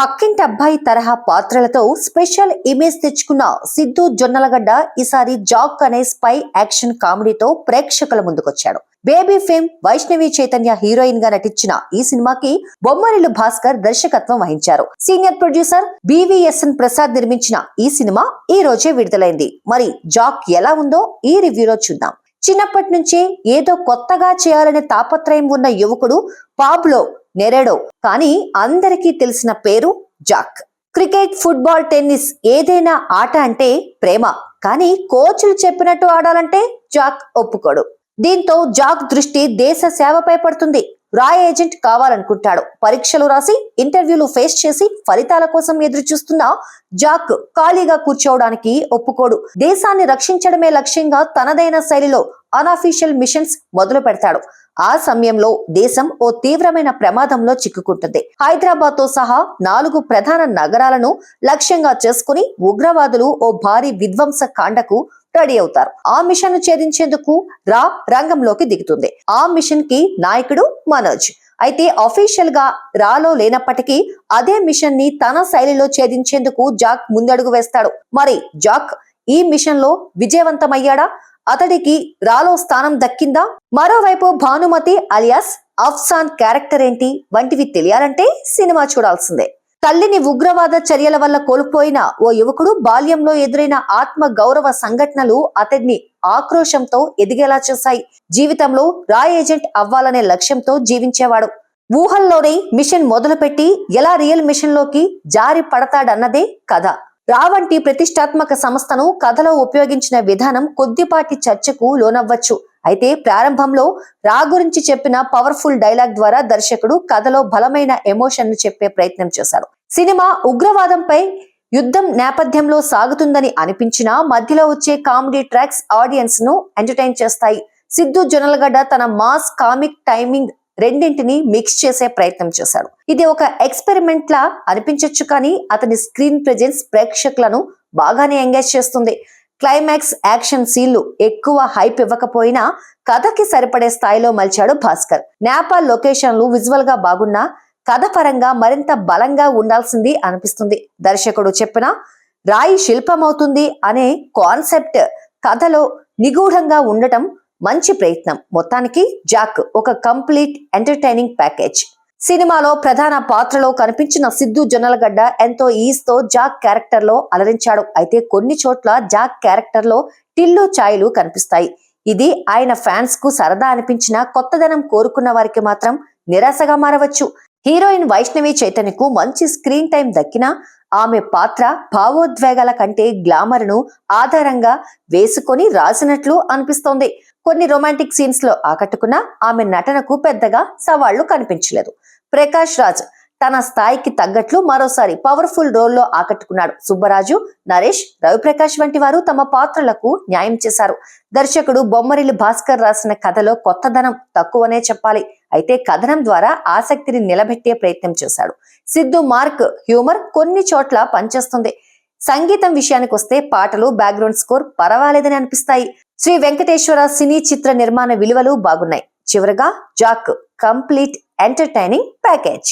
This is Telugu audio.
పక్కింటి అబ్బాయి తరహా పాత్రలతో స్పెషల్ ఇమేజ్ తెచ్చుకున్న సిద్ధు జొన్నలగడ్డ ఈసారి జాక్ అనే స్పై యాక్షన్ కామెడీతో ప్రేక్షకుల ముందుకొచ్చాడు. బేబీ ఫేమ్ వైష్ణవి చైతన్య హీరోయిన్ గా నటించిన ఈ సినిమాకి బొమ్మరిల్లు భాస్కర్ దర్శకత్వం వహించారు. సీనియర్ ప్రొడ్యూసర్ బివిఎస్ఎన్ ప్రసాద్ నిర్మించిన ఈ సినిమా ఈ రోజే విడుదలైంది. మరి జాక్ ఎలా ఉందో ఈ రివ్యూలో చూద్దాం. చిన్నప్పటి నుంచే ఏదో కొత్తగా చేయాలనే తాపత్రయం ఉన్న యువకుడు పాబ్లో నెరెడో, కానీ అందరికీ తెలిసిన పేరు జాక్. క్రికెట్, ఫుట్బాల్, టెన్నిస్ ఏదైనా ఆట అంటే ప్రేమ, కానీ కోచ్లు చెప్పినట్టు ఆడాలంటే జాక్ ఒప్పుకోడు. దీంతో జాక్ దృష్టి దేశ సేవపై పడుతుంది. రాయ్ ఏజెంట్ కావాలనుకుంటాడు. పరీక్షలు రాసి ఇంటర్వ్యూలు ఫేస్ చేసి ఫలితాల కోసం ఎదురు చూస్తున్న జాక్ ఖాళీగా కూర్చోవడానికి ఒప్పుకోడు. దేశాన్ని రక్షించడమే లక్ష్యంగా తనదైన శైలిలో అన్అఫీషియల్ మిషన్స్ మొదలు పెడతాడు. ఆ సమయంలో దేశం ఓ తీవ్రమైన ప్రమాదంలో చిక్కుకుంటుంది. హైదరాబాద్ తో సహా 4 ప్రధాన నగరాలను లక్ష్యంగా చేసుకుని ఉగ్రవాదులు ఓ భారీ విధ్వంస కాండకు రెడీ అవుతారు. ఆ మిషన్ ను ఛేదించేందుకు రంగంలోకి దిగుతుంది. ఆ మిషన్ కి నాయకుడు మనోజ్. అయితే అఫీషియల్ గా రాలో లేనప్పటికీ అదే మిషన్ ని తన శైలిలో ఛేదించేందుకు జాక్ ముందడుగు వేస్తాడు. మరి జాక్ ఈ మిషన్ లో విజయవంతమయ్యాడా? అతడికి రాలో స్థానం దక్కిందా? మరోవైపు భానుమతి అలియాస్ అఫ్సాన్ క్యారెక్టర్ ఏంటి వంటివి తెలియాలంటే సినిమా చూడాల్సిందే. తల్లిని ఉగ్రవాద చర్యల వల్ల కోల్పోయిన ఓ యువకుడు బాల్యంలో ఎదురైన ఆత్మ గౌరవ సంఘటనలు అతడిని ఆక్రోశంతో ఎదిగేలా చేశాయి. జీవితంలో రాయ్ ఏజెంట్ అవ్వాలనే లక్ష్యంతో జీవించేవాడు. ఊహల్లోనే మిషన్ మొదలుపెట్టి ఎలా రియల్ మిషన్ లోకి జారి పడతాడన్నదే కథ. రా వంటి ప్రతిష్టాత్మక సంస్థను కథలో ఉపయోగించిన విధానం కొద్దిపాటి చర్చకు లోనవ్వచ్చు. అయితే ప్రారంభంలో రా గురించి చెప్పిన పవర్ఫుల్ డైలాగ్ ద్వారా దర్శకుడు కథలో బలమైన ఎమోషన్ ను చెప్పే ప్రయత్నం చేశారు. సినిమా ఉగ్రవాదంపై యుద్ధం నేపథ్యంలో సాగుతుందని అనిపించినా మధ్యలో వచ్చే కామెడీ ట్రాక్స్ ఆడియన్స్ ను ఎంటర్టైన్ చేస్తాయి. సిద్ధు జొన్నలగడ్డ తన మాస్ కామిక్ టైమింగ్ రెండింటిని మిక్స్ చేసే ప్రయత్నం చేశాడు. ఇది ఒక ఎక్స్పెరిమెంట్ లా అనిపించొచ్చు, కానీ అతని స్క్రీన్ ప్రెజెన్స్ ప్రేక్షకులను బాగానే ఎంగేజ్ చేస్తుంది. క్లైమాక్స్ యాక్షన్ సీన్లు ఎక్కువ హైప్ ఇవ్వకపోయినా కథకి సరిపడే స్థాయిలో మలిచాడు భాస్కర్. నేపాల్ లొకేషన్లు విజువల్ గా బాగున్నా కథ పరంగా మరింత బలంగా ఉండాల్సింది అనిపిస్తుంది. దర్శకుడు చెప్పిన రాయి శిల్పమవుతుంది అనే కాన్సెప్ట్ కథలో నిగూఢంగా ఉండటం మంచి ప్రయత్నం. మొత్తానికి జాక్ ఒక కంప్లీట్ ఎంటర్టైనింగ్ ప్యాకేజ్. సినిమాలో ప్రధాన పాత్రలో కనిపించిన సిద్ధు జొన్నలగడ్డ ఎంతో ఈజ్ తో జాక్ క్యారెక్టర్ లో అలరించాడు. అయితే కొన్ని చోట్ల జాక్ క్యారెక్టర్ లో టిల్లు ఛాయలు కనిపిస్తాయి. ఇది ఆయన ఫ్యాన్స్ కు సరదా అనిపించిన కొత్తదనం కోరుకున్న వారికి మాత్రం నిరాశగా మారవచ్చు. హీరోయిన్ వైష్ణవి చైతన్యకు మంచి స్క్రీన్ టైం దక్కినా ఆమె పాత్ర భావోద్వేగాల కంటే గ్లామర్ ను ఆధారంగా వేసుకొని రాసినట్లు అనిపిస్తోంది. కొన్ని రొమాంటిక్ సీన్స్ లో ఆకట్టుకున్న ఆమె నటనకు పెద్దగా సవాళ్లు కనిపించలేదు. ప్రకాష్ రాజ్ తన స్థాయికి తగ్గట్లు మరోసారి పవర్ఫుల్ రోల్లో ఆకట్టుకున్నాడు. సుబ్బరాజు, నరేష్, రవిప్రకాష్ వంటి వారు తమ పాత్రలకు న్యాయం చేశారు. దర్శకుడు బొమ్మరిల్లు భాస్కర్ రాసిన కథలో కొత్తదనం తక్కువనే చెప్పాలి. అయితే కథనం ద్వారా ఆసక్తిని నిలబెట్టే ప్రయత్నం చేశాడు. సిద్ధు మార్క్ హ్యూమర్ కొన్ని చోట్ల పనిచేస్తుంది. సంగీతం విషయానికి వస్తే పాటలు, బ్యాక్గ్రౌండ్ స్కోర్ పర్వాలేదని అనిపిస్తాయి. శ్రీ వెంకటేశ్వర సినీ చిత్ర నిర్మాణ విలువలు బాగున్నాయి. చివరగా జాక్ కంప్లీట్ ఎంటర్టైనింగ్ ప్యాకేజ్.